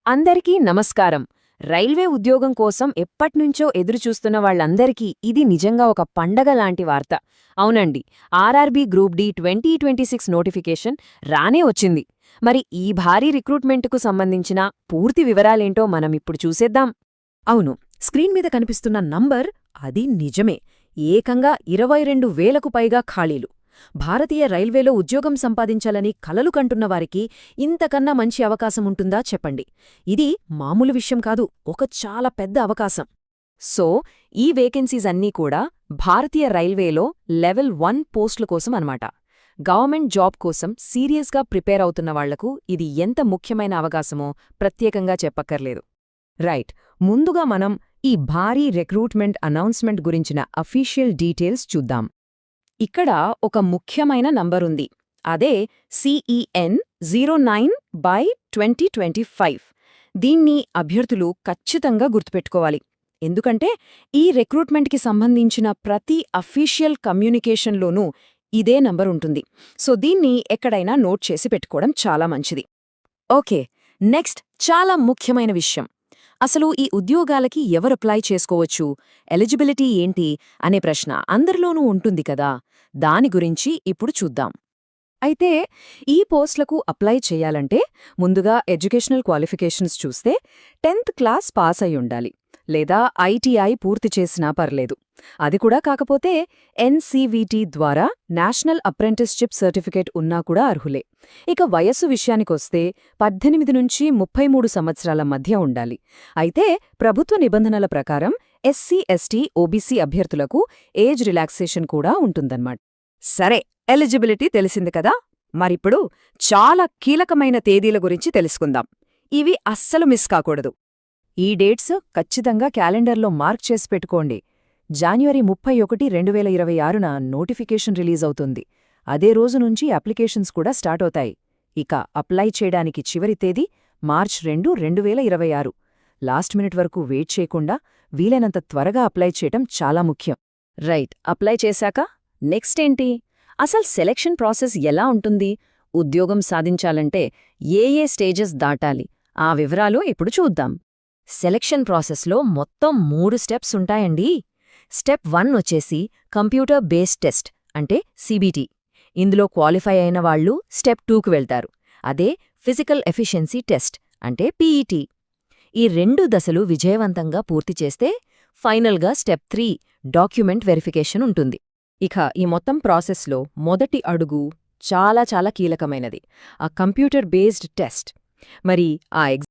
అందరికీ నమస్కారం. రైల్వే ఉద్యోగం కోసం ఎప్పట్నుంచో ఎదురుచూస్తున్న వాళ్ళందరికీ ఇది నిజంగా ఒక పండగ లాంటి వార్త. అవునండి, ఆర్ఆర్బీ గ్రూప్ డి 2026 నోటిఫికేషన్ రానే వచ్చింది. మరి ఈ భారీ రిక్రూట్మెంటుకు సంబంధించిన పూర్తి వివరాలేంటో మనమిప్పుడు చూసేద్దాం. అవును, స్క్రీన్ మీద కనిపిస్తున్న నంబర్ అది నిజమే. ఏకంగా 22,000కు పైగా ఖాళీలు. భారతీయ రైల్వేలో ఉద్యోగం సంపాదించాలని కలలు కంటున్నవారికి ఇంతకన్నా మంచి అవకాశముంటుందా చెప్పండి. ఇది మామూలు విషయం కాదు, ఒక చాలా పెద్ద అవకాశం. సో, ఈ వేకెన్సీస్ అన్నీ కూడా భారతీయ రైల్వేలో లెవెల్ 1 పోస్టుల కోసం అన్నమాట. గవర్నమెంట్ జాబ్ కోసం సీరియస్గా ప్రిపేర్ అవుతున్న వాళ్లకు ఇది ఎంత ముఖ్యమైన అవకాశమో ప్రత్యేకంగా చెప్పక్కర్లేదు. రైట్, ముందుగా మనం ఈ భారీ రిక్రూట్మెంట్ అనౌన్స్మెంట్ గురించిన అఫీషియల్ డీటెయిల్స్ చూద్దాం. ఇక్కడ ఒక ముఖ్యమైన నంబరుంది. అదే CEN 09/2025. దీన్ని అభ్యర్థులు ఖచ్చితంగా గుర్తుపెట్టుకోవాలి. ఎందుకంటే ఈ రిక్రూట్మెంట్కి సంబంధించిన ప్రతి అఫీషియల్ కమ్యూనికేషన్లోనూ ఇదే నంబరుంటుంది. సో దీన్ని ఎక్కడైనా నోట్ చేసి పెట్టుకోవడం చాలా మంచిది. ఓకే, నెక్స్ట్ చాలా ముఖ్యమైన విషయం. అసలు ఈ ఉద్యోగాలకి ఎవరు అప్లై చేసుకోవచ్చు, ఎలిజిబిలిటీ ఏంటి అనే ప్రశ్న అందరిలోనూ ఉంటుంది కదా. దాని గురించి ఇప్పుడు చూద్దాం. అయితే ఈ పోస్టులకు అప్లై చేయాలంటే ముందుగా ఎడ్యుకేషనల్ క్వాలిఫికేషన్స్ చూస్తే 10th క్లాస్ పాస్ అయి ఉండాలి, లేదా ITI పూర్తి చేసినా పర్లేదు. అది కూడా కాకపోతే NCVT ద్వారా నేషనల్ అప్రెంటిస్షిప్ సర్టిఫికేట్ ఉన్నా కూడా అర్హులే. ఇక వయస్సు విషయానికొస్తే 18 నుంచి 33 సంవత్సరాల మధ్య ఉండాలి. అయితే ప్రభుత్వ నిబంధనల ప్రకారం SC, ST, OBC అభ్యర్థులకు ఏజ్ రిలాక్సేషన్ కూడా ఉంటుందన్నమాట. సరే, ఎలిజిబిలిటీ తెలిసింది కదా. మరిప్పుడు చాలా కీలకమైన తేదీల గురించి తెలుసుకుందాం. ఇవి అస్సలు మిస్ కాకూడదు. ఈ డేట్స్ ఖచ్చితంగా క్యాలెండర్లో మార్క్ చేసి పెట్టుకోండి. జాన్వరి 31, 2026న నోటిఫికేషన్ రిలీజ్ అవుతుంది. అదే రోజు నుంచి అప్లికేషన్స్ కూడా స్టార్ట్ అవుతాయి. ఇక అప్లై చేయడానికి చివరి తేదీ మార్చ్ 2, 2026. లాస్ట్ మినిట్ వరకు వెయిట్ చేయకుండా వీలైనంత త్వరగా అప్లై చేయటం చాలా ముఖ్యం. రైట్, అప్లై చేశాక నెక్స్ట్ ఏంటి? అసలు సెలెక్షన్ ప్రాసెస్ ఎలా ఉంటుంది? ఉద్యోగం సాధించాలంటే ఏ స్టేజెస్ దాటాలి? ఆ వివరాలు ఇప్పుడు చూద్దాం. సెలెక్షన్ ప్రాసెస్లో మొత్తం 3 స్టెప్స్ ఉంటాయండి. స్టెప్ 1 వచ్చేసి కంప్యూటర్ బేస్డ్ టెస్ట్, అంటే CBT. ఇందులో క్వాలిఫై అయిన వాళ్లు స్టెప్ 2కు వెళ్తారు. అదే ఫిజికల్ ఎఫిషియన్సీ టెస్ట్, అంటే PET. ఈ 2 దశలు విజయవంతంగా పూర్తి చేస్తే ఫైనల్గా స్టెప్ 3 డాక్యుమెంట్ వెరిఫికేషన్ ఉంటుంది. ఇక ఈ మొత్తం ప్రాసెస్లో మొదటి అడుగు చాలా చాలా కీలకమైనది, ఆ కంప్యూటర్ బేస్డ్ టెస్ట్. మరి ఆ